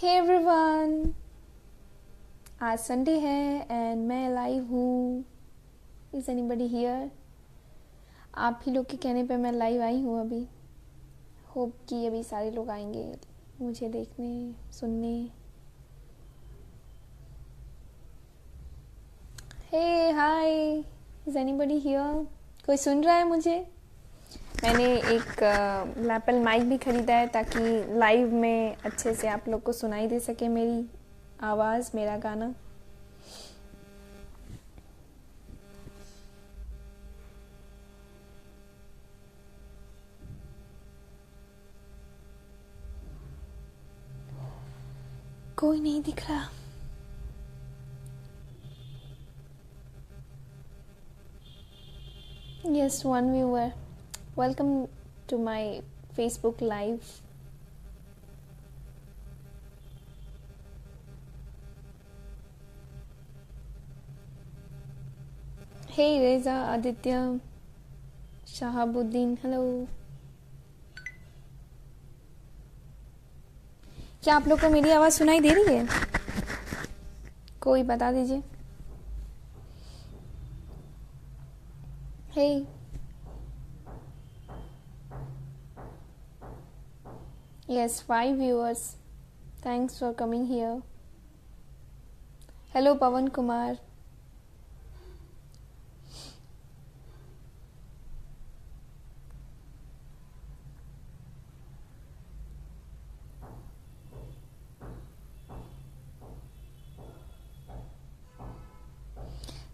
Hey everyone, आज Sunday है and मैं लाइव हूँ. Is anybody here? आप ही लोग के कहने पे मैं लाइव आई हूँ अभी. होप कि अभी सारे लोग आएंगे मुझे देखने सुनने. हे हाय, इज एनीबडी हियर? कोई सुन रहा है मुझे? मैंने एक लैपल माइक भी ख़रीदा है ताकि लाइव में अच्छे से आप लोग को सुनाई दे सके मेरी आवाज़, मेरा गाना. कोई नहीं दिख रहा. Yes, one viewer. Welcome to my Facebook Live. Hey Reza, Aditya, Shahabuddin, hello. क्या आप लोग को मेरी आवाज़ सुनाई दे रही है? कोई बता दीजिए. Hey. Yes, 5 viewers. Thanks for coming here. Hello, Pawan Kumar.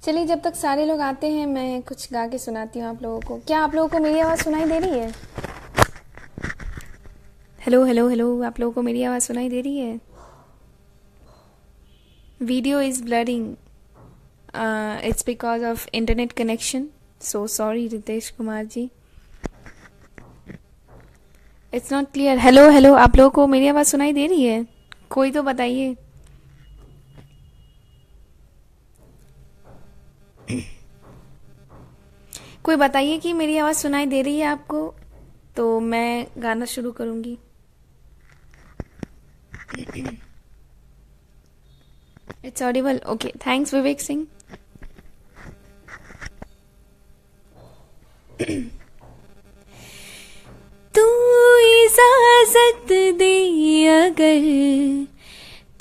चलिए, जब तक सारे लोग आते हैं मैं कुछ गा के सुनाती हूँ आप लोगों को. क्या आप लोगों को मेरी आवाज़ सुनाई दे रही है? हेलो हेलो हेलो, आप लोगों को मेरी आवाज़ सुनाई दे रही है? Video is blurring. It's because of internet connection. So sorry Ritesh Kumar ji. It's not clear. Hello hello, आप लोगों को मेरी आवाज़ सुनाई दे रही है? कोई तो बताइए. कोई बताइए कि मेरी आवाज़ सुनाई दे रही है आपको, तो मैं गाना शुरू करूँगी. It's Audible. Okay, thanks Vivek Singh. तू इजाजत दे अगर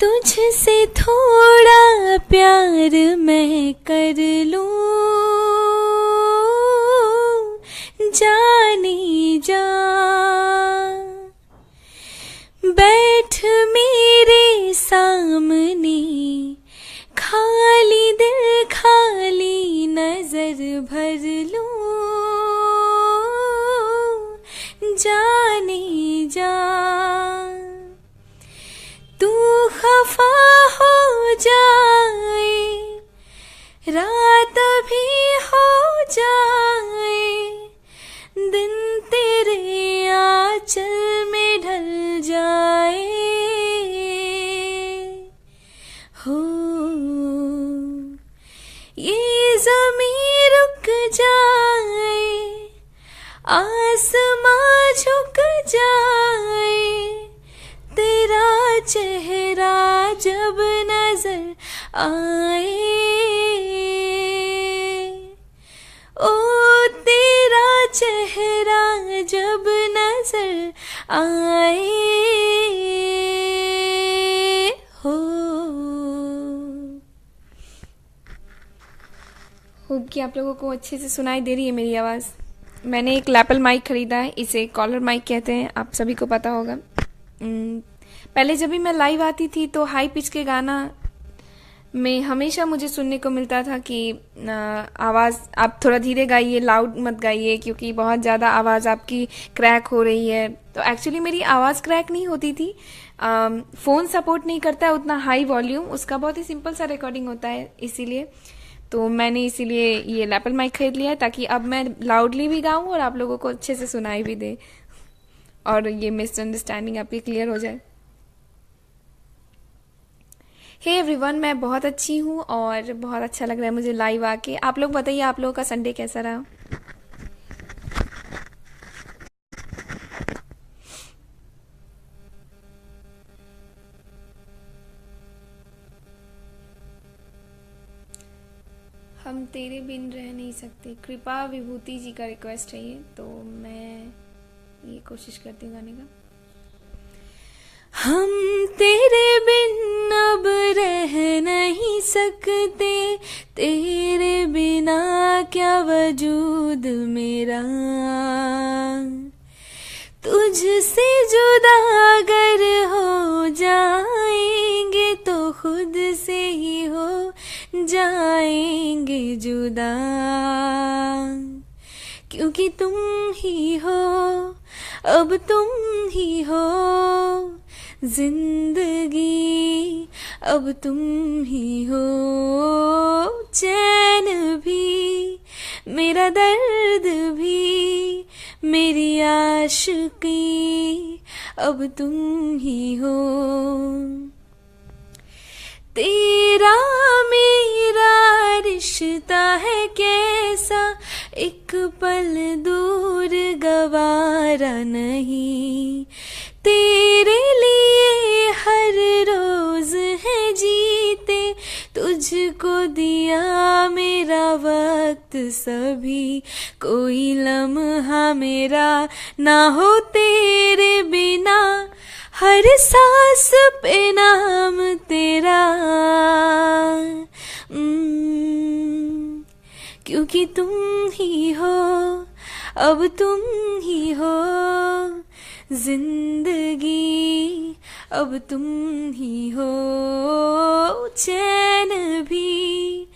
तुझसे थोड़ा प्यार मैं कर लूं, जाने जा बैठ मेरे सामने, खाली दिल खाली नजर भर लूं, जाने जा. तू खफा हो जाए, रात भी हो जाए, दिन तेरे आंचल में ढल जाए. हो ये ज़मीं रुक जाए, आसमां झुक जाए, तेरा चेहरा जब नजर आए. ओ तेरा चेहरा जब नजर आए. हो होप कि आप लोगों को अच्छे से सुनाई दे रही है मेरी आवाज़. मैंने एक लैपल माइक ख़रीदा है, इसे कॉलर माइक कहते हैं, आप सभी को पता होगा. पहले जब भी मैं लाइव आती थी तो हाई पिच के गाना में हमेशा मुझे सुनने को मिलता था कि आवाज़ आप थोड़ा धीरे गाइए, लाउड मत गाइए क्योंकि बहुत ज़्यादा आवाज़ आपकी क्रैक हो रही है. तो एक्चुअली मेरी आवाज़ क्रैक नहीं होती थी. फ़ोन सपोर्ट नहीं करता है उतना हाई वॉल्यूम, उसका बहुत ही सिंपल सा रिकॉर्डिंग होता है. इसीलिए तो मैंने इसीलिए ये लैपल माइक खरीद लिया है ताकि अब मैं लाउडली भी गाऊं और आप लोगों को अच्छे से सुनाई भी दे और ये मिसअंडरस्टैंडिंग आपकी क्लियर हो जाए. हे एवरीवन, मैं बहुत अच्छी हूँ और बहुत अच्छा लग रहा है मुझे लाइव आके. आप लोग बताइए, आप लोगों का संडे कैसा रहा? हम तेरे बिन रह नहीं सकते, कृपा विभूति जी का रिक्वेस्ट है ये, तो मैं ये कोशिश करती हूँ गाने का। हम तेरे बिन अब रह नहीं सकते, तेरे बिना क्या वजूद मेरा, तुझसे जुदा अगर हो जाएंगे तो खुद से ही हो जाएंगे जुदा, क्योंकि तुम ही हो, अब तुम ही हो जिंदगी, अब तुम ही हो चैन भी, मेरा दर्द भी, मेरी आशिकी, अब तुम ही हो। तेरा मेरा रिश्ता है कैसा, एक पल दूर गवारा नहीं, तेरे लिए हर रोज है जीते, तुझको दिया मेरा वक्त सभी, कोई लम्हा मेरा ना हो तेरे बिना, हर सांस पे नाम तेरा, क्योंकि तुम ही हो, अब तुम ही हो जिंदगी, अब तुम ही हो चैन भी,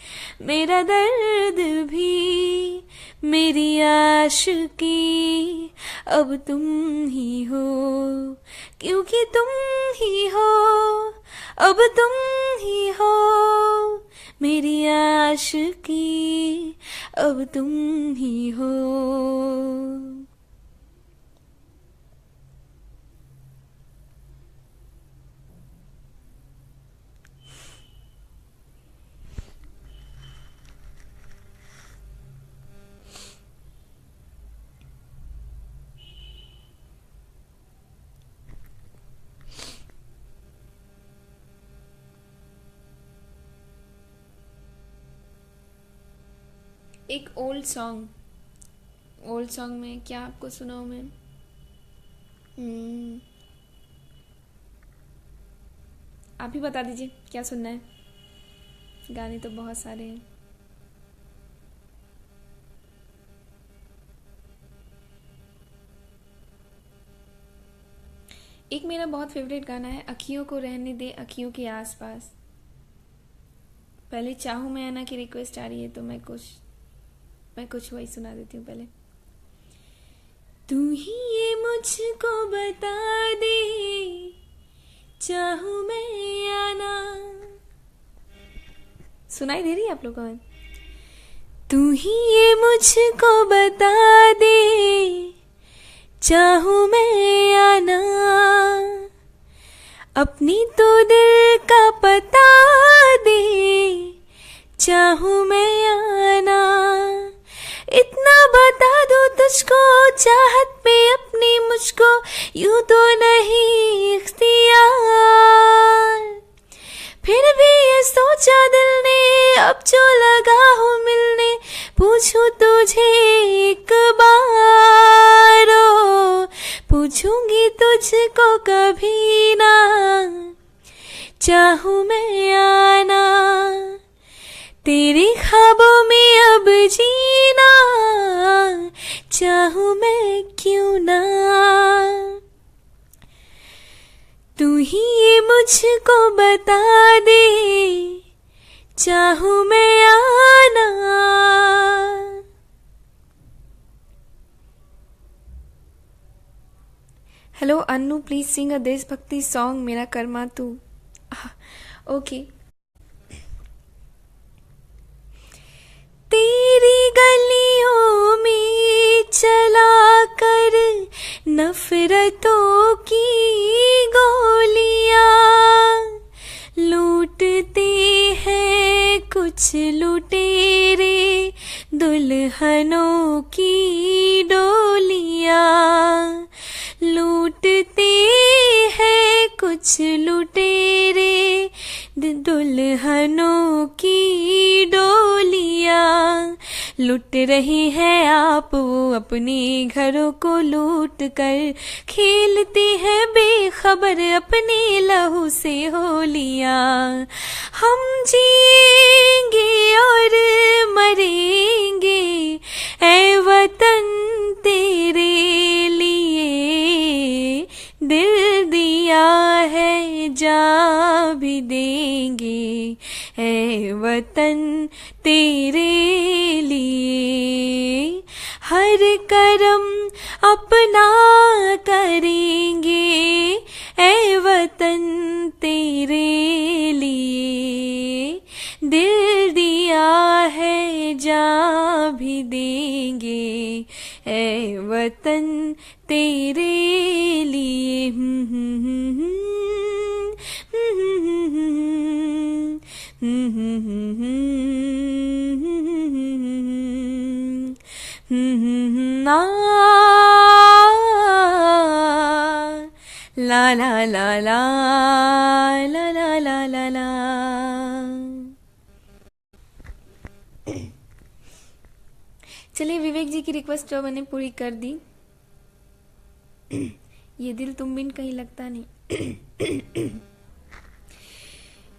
मेरा दर्द भी, मेरी आशिकी, अब तुम ही हो, क्योंकि तुम ही हो, अब तुम ही हो मेरी आशिकी, अब तुम ही हो। एक ओल्ड सॉन्ग में क्या आपको सुनाऊं मैं? आप ही बता दीजिए क्या सुनना है, गाने तो बहुत सारे हैं। एक मेरा बहुत फेवरेट गाना है, अखियों को रहने दे अखियों के आसपास। पहले चाहूं मैं आना की रिक्वेस्ट आ रही है, तो मैं कुछ वही सुना देती हूँ पहले। तू ही ये मुझको बता दे, चाहूं मैं आना। सुनाई दे रही है आप लोगों को? तू ही ये मुझको बता दे, चाहूं मैं आना, अपनी तो दिल का पता दे, चाहूं मैं आना, इतना बता दूं तुझको, चाहत पे अपनी मुझको यूं तो नहीं इख्तियार, फिर भी ये सोचा दिल ने, अब जो लगा हो मिलने, पूछूं तुझे एक बार, पूछूंगी तुझको कभी ना, चाहूं मैं आना, तेरे ख्वाबों में अब जीना, चाहूं मैं क्यों ना, तू ही ये मुझको बता दे, चाहूं मैं आना। हेलो अन्नू, प्लीज सिंग अ देशभक्ति सॉन्ग, मेरा कर्मा तू। ओके। तेरी गलियों में चला कर नफरतों की गोलियां, लूटते हैं कुछ लुटेरे दुल्हनों की डोलियां, लूटते हैं कुछ लुटेरे दुल्हनों की डोलियां, लुट रही हैं आप वो अपने घरों को लूट कर, खेलती हैं बेखबर अपने लहू से होलियां। हम जिएंगे और मरेंगे ऐ वतन तेरे लिए, दिल दिया है जान भी देंगे ऐ वतन तेरे लिए। हर करम अपना करेंगे ऐ वतन तेरे लिए, दिल दिया है जान भी देंगे ऐ वतन तेरे लिए। ला ला ला ला ला ला ला ला ला। चलिए, विवेक जी की रिक्वेस्ट जो मैंने पूरी कर दी। ये दिल तुम बिन कहीं लगता नहीं।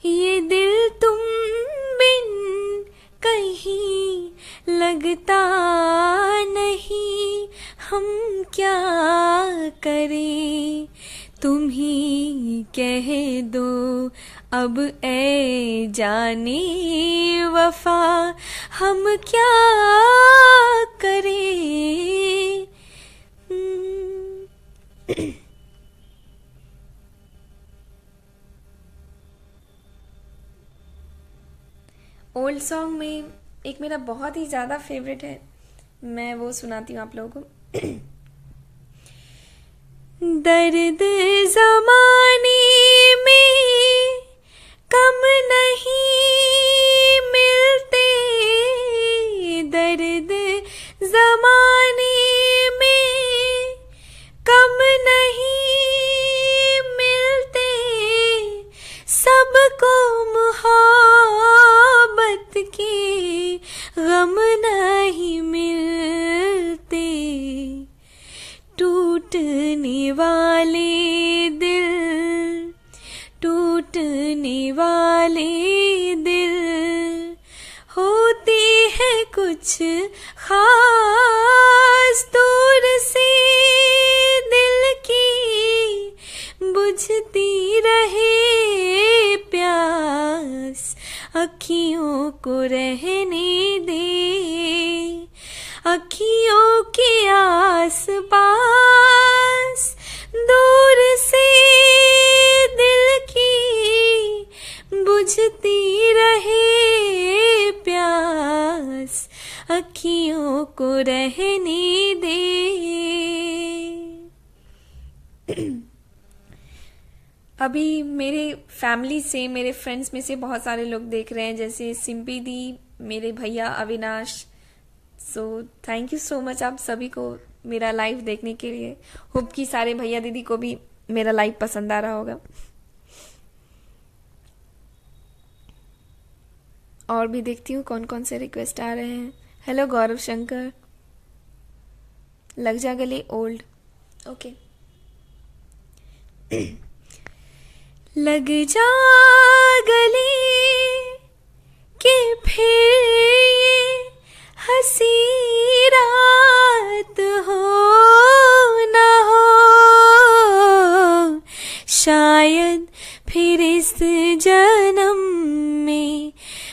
ये दिल तुम बिन कहीं लगता नहीं, हम क्या करें तुम ही कह दो अब ऐ जाने वफा, हम क्या करें। ओल्ड सॉन्ग में एक मेरा बहुत ही ज़्यादा फेवरेट है, मैं वो सुनाती हूँ आप लोगों को। दर्द ज़माने में कम नहीं मिलते, दर्द ज़माने में कम नहीं मिलते, सबको मोहब्बत के गम नहीं मिलते। टूटने वाले दिल, टूटने वाले दिल होते हैं कुछ खास, दूर से दिल की बुझती रहे प्यास, अखियों को रहने दे, अखियों के आस पास, दूर से दिल की बुझती रहे प्यास, अखियों को रहने दे। अभी मेरे फैमिली से, मेरे फ्रेंड्स में से बहुत सारे लोग देख रहे हैं, जैसे सिंपी दी, मेरे भैया Avinash. So thank you so much आप सभी को मेरा लाइव देखने के लिए। होप कि सारे भैया दीदी को भी मेरा लाइव पसंद आ रहा होगा। और भी देखती हूँ कौन कौन से रिक्वेस्ट आ रहे हैं। हेलो गौरव शंकर, लग जा गले ओल्ड, ओके। लग जा गले के फिर ये हंसी रात हो ना हो, शायद फिर इस जन्म में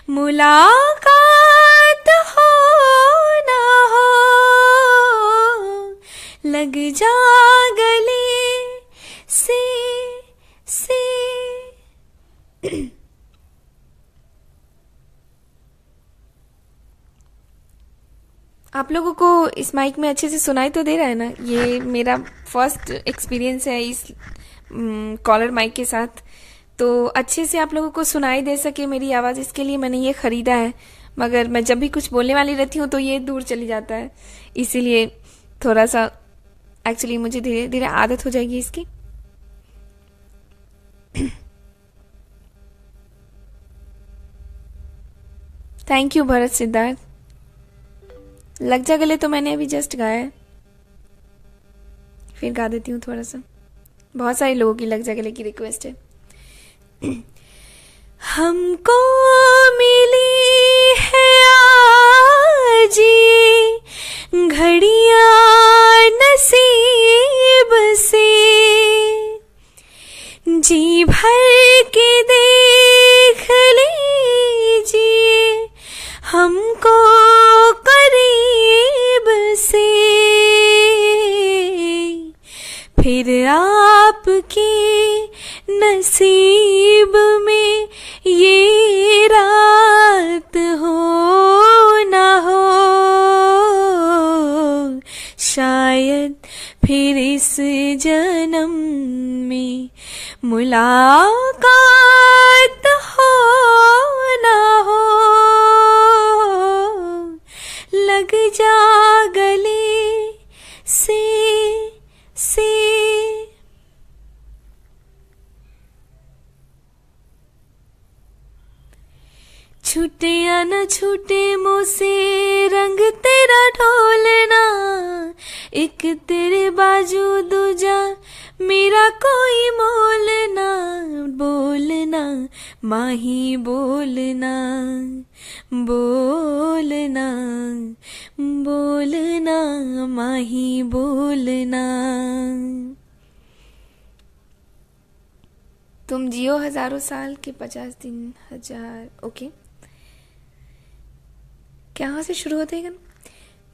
मुलाकात हो ना हो। लग जा गले से आप लोगों को इस माइक में अच्छे से सुनाई तो दे रहा है ना? ये मेरा फर्स्ट एक्सपीरियंस है इस कॉलर माइक के साथ, तो अच्छे से आप लोगों को सुनाई दे सके मेरी आवाज़, इसके लिए मैंने ये ख़रीदा है। मगर मैं जब भी कुछ बोलने वाली रहती हूँ तो ये दूर चली जाता है, इसीलिए थोड़ा सा एक्चुअली मुझे धीरे धीरे आदत हो जाएगी इसकी। Thank you Bharat Siddharth. लग जा गले तो मैंने अभी जस्ट गाया है, फिर गा देती हूँ थोड़ा सा। बहुत सारे लोगों की लग जा गले की रिक्वेस्ट है। हमको मिली है आज ये घड़ियां नसीब से, जी भर के देख लीजिए हमको करीब से, फिर आपके नसीब में ये रात हो ना हो, शायद फिर इस जन्म में मुलाकात हो ना हो, लग जा गले से। छूटे या न छूटे मुँह से रंग तेरा ढोलना, एक तेरे बाजू दूजा मेरा कोई मोल ना, बोलना माही बोलना, बोलना बोलना माही बोलना। तुम जियो हजारों साल के 50 दिन हजार। ओके, कहाँ से शुरू होते हैं?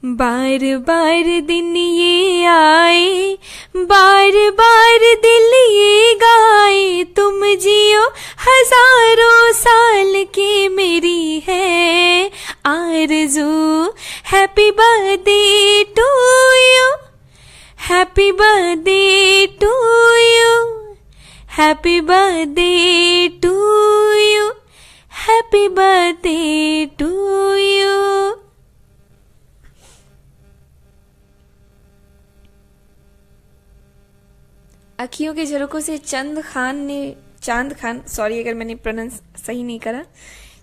बार बार दिन ये आए, बार बार दिल ये गाए, तुम जियो हजारों साल की मेरी है आरज़ू। Happy birthday to you, happy birthday to you, happy birthday to you, happy birthday to you. अखियों के झरोकों से चांद खान, सॉरी अगर मैंने प्रोनाउंस सही नहीं करा,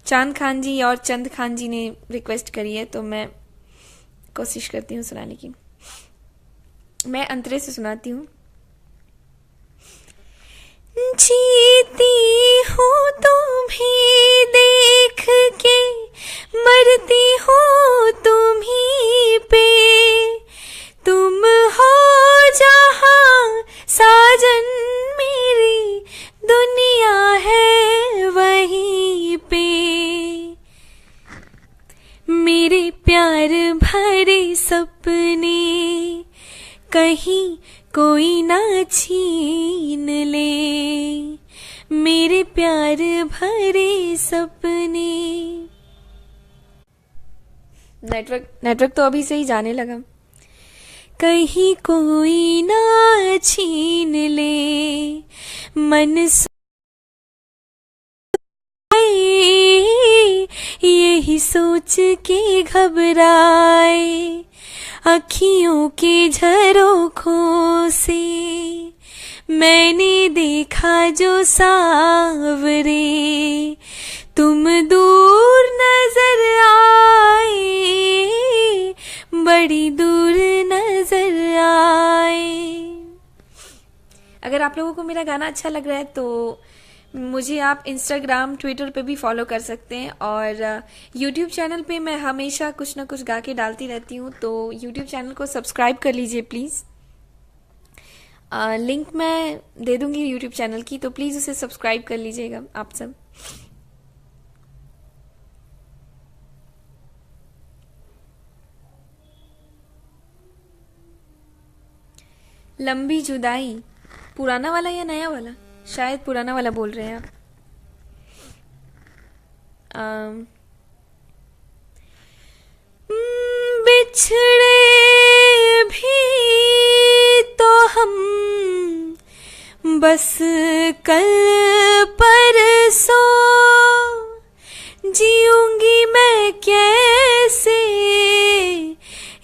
चांद खान जी और चंद खान जी ने रिक्वेस्ट करी है, तो मैं कोशिश करती हूँ सुनाने की। मैं अंतरे से सुनाती हूँ। जीती हूँ तुम्हें देख के, मरती हूँ तुम्हीं पे, तुम हो जहाँ साजन मेरी दुनिया है वहीं पे, मेरे प्यार भरे सपने कहीं कोई ना छीन ले, मेरे प्यार भरे सपने। नेटवर्क तो अभी से ही जाने लगा। कहीं कोई ना छीन ले, मन यही सोच के घबराए, अखियों के झरोखों से मैंने देखा जो सावरे, तुम दूर नजर आए, बड़ी दूर नजर आए। अगर आप लोगों को मेरा गाना अच्छा लग रहा है तो मुझे आप इंस्टाग्राम ट्विटर पे भी फॉलो कर सकते हैं, और यूट्यूब चैनल पे मैं हमेशा कुछ ना कुछ गा के डालती रहती हूँ, तो यूट्यूब चैनल को सब्सक्राइब कर लीजिए प्लीज़। लिंक मैं दे दूँगी यूट्यूब चैनल की, तो प्लीज़ उसे सब्सक्राइब कर लीजिएगा आप सब। लंबी जुदाई, पुराना वाला या नया वाला? शायद पुराना वाला बोल रहे हैं आप। बिछड़े भी तो हम बस कल परसों, जीऊंगी मैं कैसे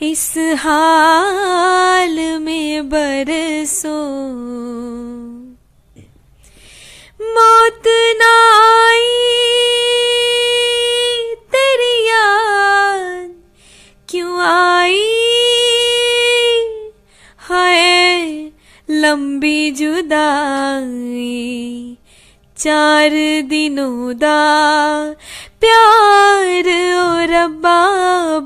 इस हाल में बरसों, मौत ना आई तेरी याद क्यों आ लंबी जुदाई 4 दिनों दा प्यार ओ रब्बा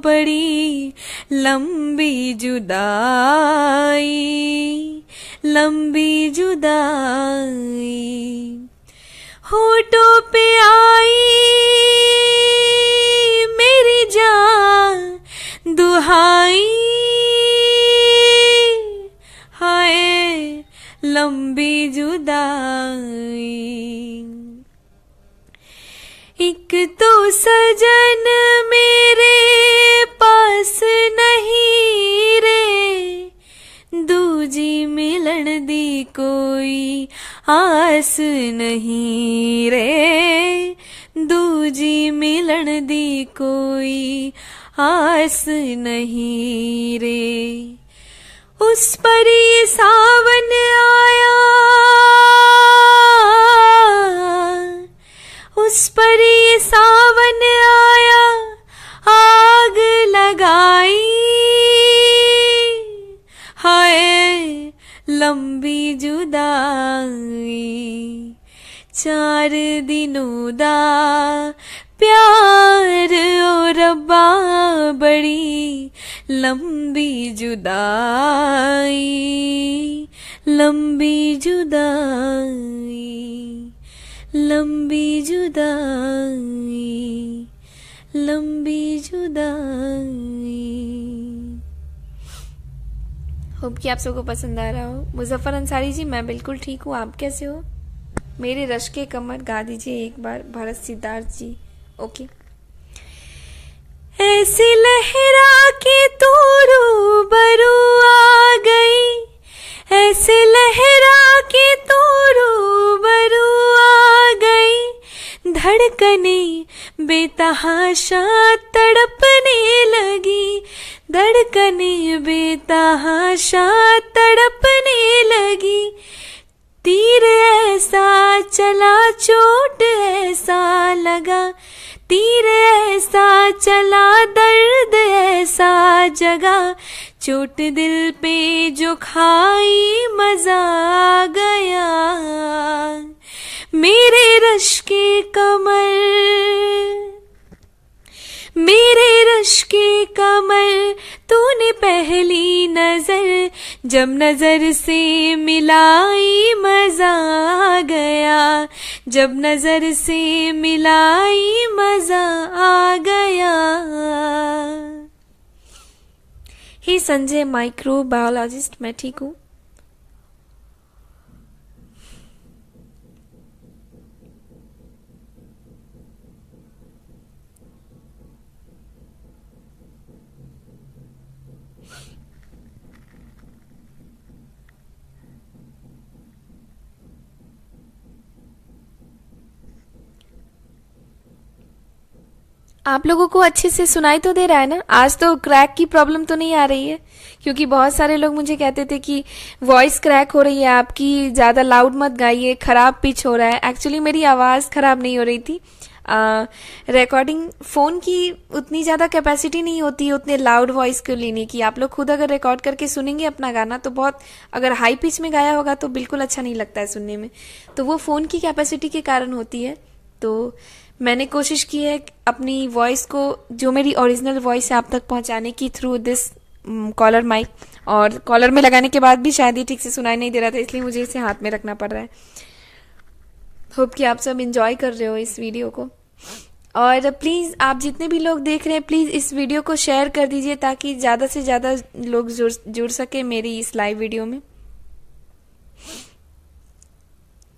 बड़ी लंबी जुदाई लंबी जुदाई होठों पे आई मेरी जान दुहाई हाय लंबी जुदाई एक तो सजन मेरे पास नहीं रे दूजी मिलन दी कोई आस नहीं रे दूजी मिलन दी कोई आस नहीं रे उस पर ये सावन आया उस पर ये सावन आया आग लगाई हाय लंबी जुदाई 4 दिनों दा प्यार ओ रब्बा बड़ी लंबी जुदाई लंबी जुदाई लंबी जुदाई लंबी जुदाई। होप कि आप सबको पसंद आ रहा हो। मुजफ्फर अंसारी जी मैं बिल्कुल ठीक हूँ, आप कैसे हो? मेरे रश के कमर गा दीजिए एक बार भरत सिद्धार्थ जी। ओके। ऐसी लहरा के तू रूबरू आ गई ऐसे लहरा के तू रूबरू आ गई धड़कने बेतहाशा तड़पने लगी धड़कने बेतहाशा तड़पने लगी तीर ऐसा चला चोट ऐसा लगा तीर ऐसा चला दर्द ऐसा जगा चोट दिल पे जो खाई मजा आ गया मेरे रश के कमर तूने पहली नजर जब नजर से मिलाई मजा आ गया जब नजर से मिलाई मजा आ गया। ही संजय माइक्रोबायोलॉजिस्ट मैं ठीक हूँ। आप लोगों को अच्छे से सुनाई तो दे रहा है ना? आज तो क्रैक की प्रॉब्लम तो नहीं आ रही है, क्योंकि बहुत सारे लोग मुझे कहते थे कि वॉइस क्रैक हो रही है आपकी, ज़्यादा लाउड मत गाइए, खराब पिच हो रहा है। एक्चुअली मेरी आवाज़ खराब नहीं हो रही थी। रिकॉर्डिंग फ़ोन की उतनी ज़्यादा कैपेसिटी नहीं होती है उतने लाउड वॉइस को लेने की। आप लोग खुद अगर रिकॉर्ड करके सुनेंगे अपना गाना तो बहुत, अगर हाई पिच में गाया होगा तो बिल्कुल अच्छा नहीं लगता है सुनने में, तो वो फ़ोन की कैपेसिटी के कारण होती है। तो मैंने कोशिश की है अपनी वॉइस को, जो मेरी ओरिजिनल वॉइस है, आप तक पहुंचाने की थ्रू दिस कॉलर माइक। और कॉलर में लगाने के बाद भी शायद ये ठीक से सुनाई नहीं दे रहा था, इसलिए मुझे इसे हाथ में रखना पड़ रहा है। होप कि आप सब एंजॉय कर रहे हो इस वीडियो को। और प्लीज़ आप जितने भी लोग देख रहे हैं प्लीज़ इस वीडियो को शेयर कर दीजिए ताकि ज़्यादा से ज़्यादा लोग जुड़ सके मेरी इस लाइव वीडियो में।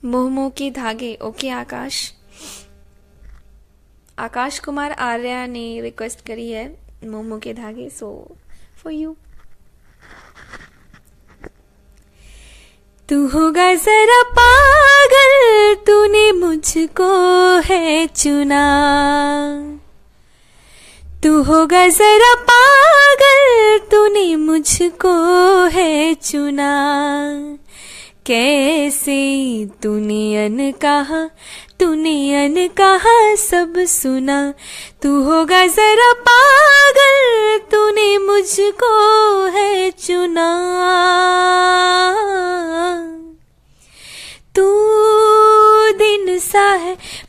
मोह मोह के धागे। ओके आकाश कुमार आर्या ने रिक्वेस्ट करी है मोमो के धागे, सो फॉर यू। तू होगा जरा पागल तूने मुझको है चुना तू होगा जरा पागल तूने मुझको है चुना कैसे तूने कहा सब सुना तू होगा जरा पागल तूने मुझको है चुना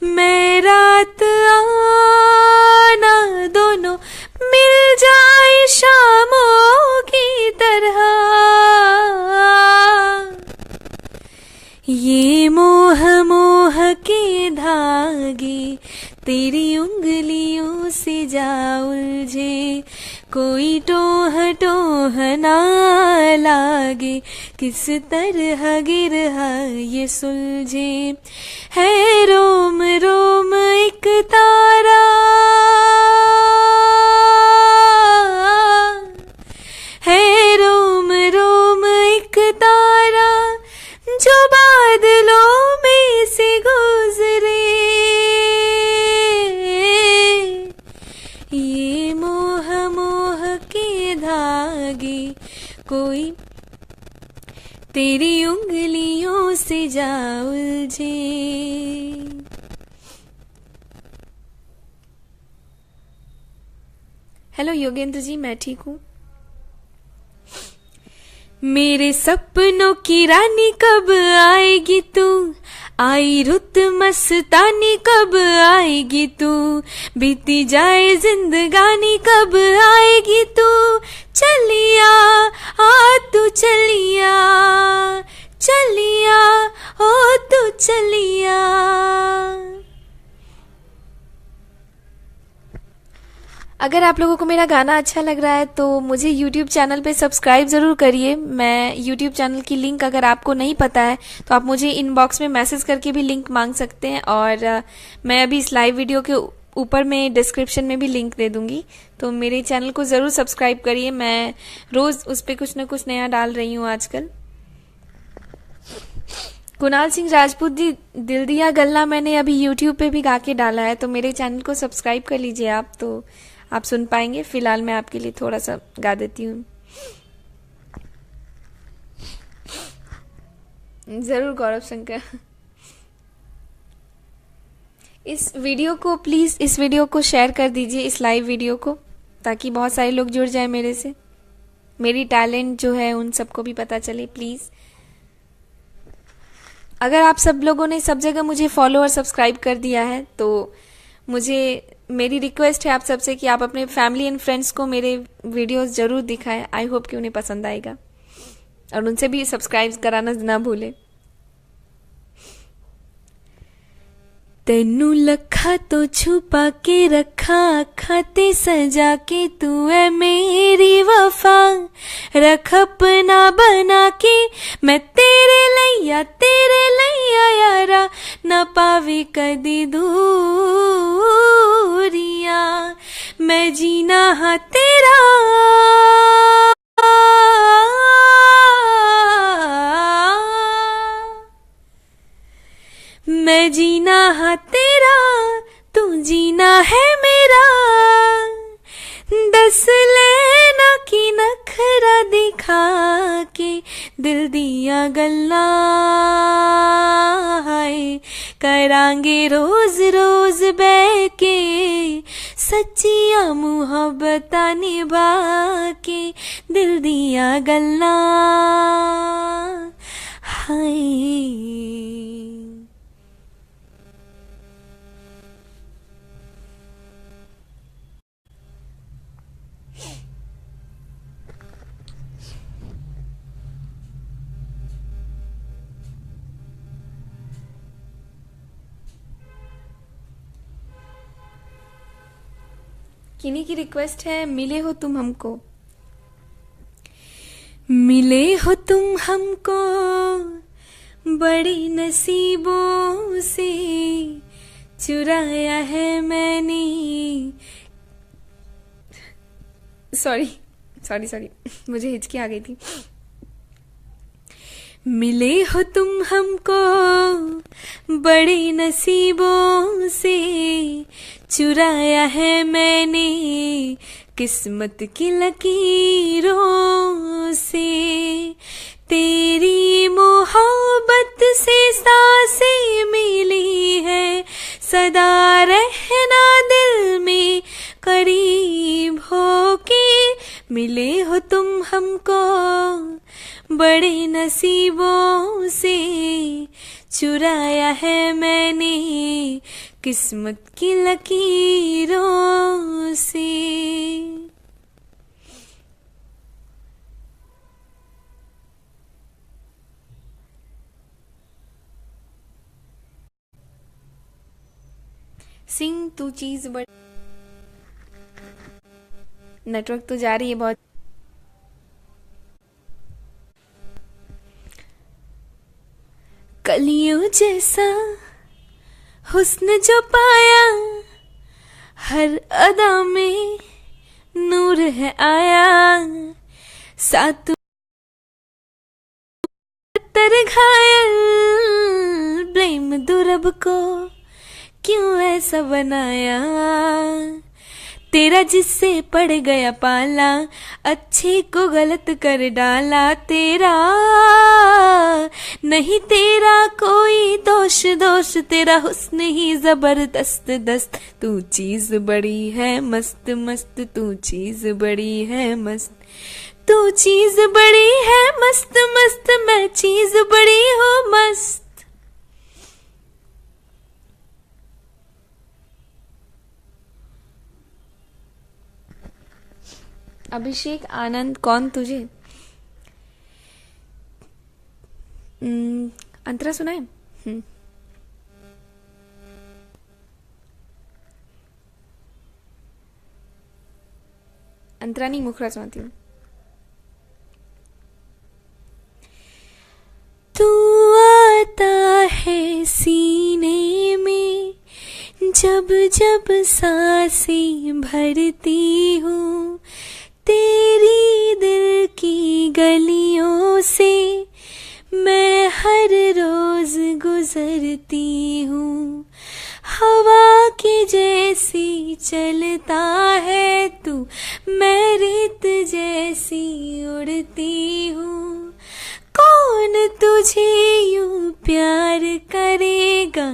मैं रात आना, दोनों मिल जाए शामों की तरह। ये मोह मोह के धागे तेरी उंगलियों से जा उलझे, कोई टोह टोह ना लागे, किस तरह गिरहा ये सुलझे। है रोम रोम एक तारा, है रोम रोम एक तारा, जो बादलों में से गुजरे। ये मोह मोह के धागे कोई तेरी उंगलियों से जा उलझे। हेलो योगेंद्र जी, मैं ठीक हूँ। मेरे सपनों की रानी कब आएगी तू, आई रुत मस्तानी कब आएगी तू, बीती जाए जिंदगानी कब आएगी तू। चलिया आ तू चलिया, चलिया ओ तू चलिया। अगर आप लोगों को मेरा गाना अच्छा लग रहा है तो मुझे YouTube चैनल पे सब्सक्राइब ज़रूर करिए। मैं YouTube चैनल की लिंक अगर आपको नहीं पता है तो आप मुझे इनबॉक्स में मैसेज करके भी लिंक मांग सकते हैं, और मैं अभी इस लाइव वीडियो के ऊपर में डिस्क्रिप्शन में भी लिंक दे दूंगी। तो मेरे चैनल को ज़रूर सब्सक्राइब करिए, मैं रोज़ उस पर कुछ न कुछ नया डाल रही हूँ आजकल। कुणाल सिंह राजपूत जी, दिल दिया गल्ला मैंने अभी YouTube पे भी गा के डाला है, तो मेरे चैनल को सब्सक्राइब कर लीजिए आप, तो आप सुन पाएंगे। फिलहाल मैं आपके लिए थोड़ा सा गा देती हूँ। जरूर गौरव शंकर। इस वीडियो को प्लीज, इस वीडियो को शेयर कर दीजिए, इस लाइव वीडियो को, ताकि बहुत सारे लोग जुड़ जाए मेरे से, मेरी टैलेंट जो है उन सबको भी पता चले प्लीज। अगर आप सब लोगों ने सब जगह मुझे फॉलो और सब्सक्राइब कर दिया है तो मेरी रिक्वेस्ट है आप सबसे कि आप अपने फैमिली एंड फ्रेंड्स को मेरे वीडियोस जरूर दिखाएं। आई होप कि उन्हें पसंद आएगा, और उनसे भी सब्सक्राइब कराना ना भूलें। तेनू लखा तो छुपा के रखा, खाते सजा के तू है मेरी वफा, रख अपना बना के मैं तेरे लैया यारा, ना पावे कदी दूरिया, मैं जीना हाँ तेरा, मैं जीना हाँ तेरा, तू जीना है मेरा, दस लेना की नखरा दिखा के, दिल दिया गल्ला है करांगे रोज रोज बह के, सच्चिया मुहब्बता निभा के, दिल दिया गल्ला है। किन्हीं की रिक्वेस्ट है, मिले हो तुम हमको, मिले हो तुम हमको बड़ी नसीबों से, चुराया है मैंने, सॉरी मुझे हिचकी आ गई थी। मिले हो तुम हमको बड़े नसीबों से, चुराया है मैंने किस्मत की लकीरों से, तेरी मोहब्बत से सांसें मिली है, सदा रहना दिल में करीब होके, मिले हो तुम हमको बड़े नसीबों से, चुराया है मैंने किस्मत की लकीरों से। सिंह तू चीज बड़ी, नेटवर्क तो जा रही है बहुत। कलियों जैसा हुस्न जो पाया, हर अदा में नूर है आया, साथ तर घायल, ब्लेम दो रब को क्यों ऐसा बनाया, तेरा जिससे पड़ गया पाला, अच्छे को गलत कर डाला, तेरा नहीं तेरा कोई दोष, दोष तेरा हुस्न ही जबरदस्त दस्त, तू चीज बड़ी है मस्त मस्त, तू चीज बड़ी है मस्त, तू चीज बड़ी है मस्त मस्त, मैं चीज बड़ी हूँ मस्त। अभिषेक आनंद कौन तुझे, अंतरा सुना है? अंतरा नहीं, मुखरा सुनाती हूँ। तू आता है सीने में, जब जब सांसें भरती हूँ, तेरी दिल की गलियों से मैं हर रोज गुजरती हूँ, हवा के जैसी चलता है तू, मैं रेत जैसी उड़ती हूँ, कौन तुझे यूं प्यार करेगा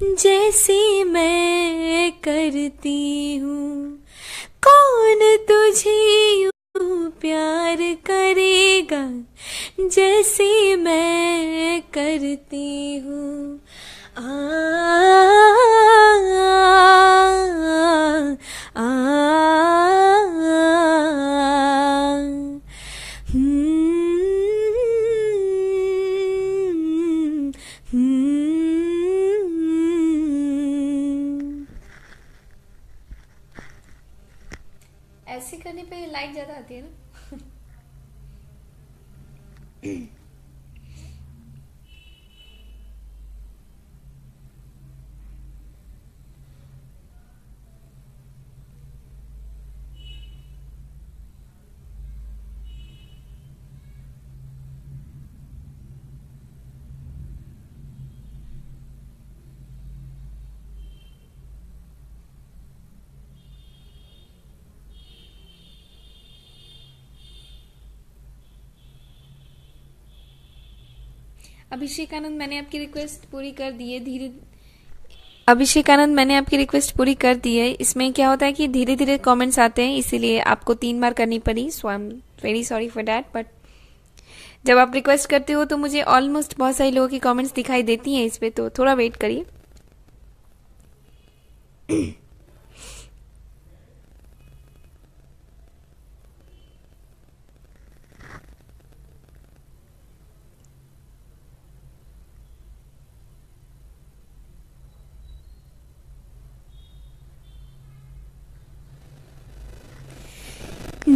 जैसे मैं करती हूँ, कौन तुझे यूं प्यार करेगा जैसे मैं करती हूँ। आ, आ, ऐसे करने पे लाइट ज्यादा आती है ना। अभिषेक आनंद मैंने आपकी रिक्वेस्ट पूरी कर दी है। धीरे अभिषेक आनंद मैंने आपकी रिक्वेस्ट पूरी कर दी है। इसमें क्या होता है कि धीरे धीरे कमेंट्स आते हैं, इसीलिए आपको 3 बार करनी पड़ी। So I am very sorry for that. But जब आप रिक्वेस्ट करते हो तो मुझे ऑलमोस्ट बहुत सारे लोगों की कमेंट्स दिखाई देती हैं इस पे, तो थोड़ा वेट करिए।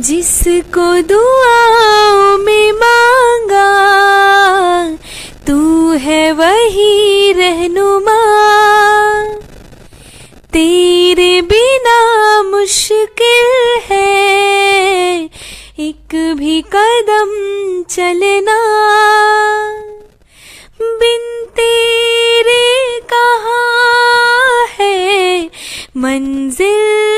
जिसको दुआओं में मांगा तू है वही रहनुमा, तेरे बिना मुश्किल है एक भी कदम चलना, बिन तेरे कहाँ है मंजिल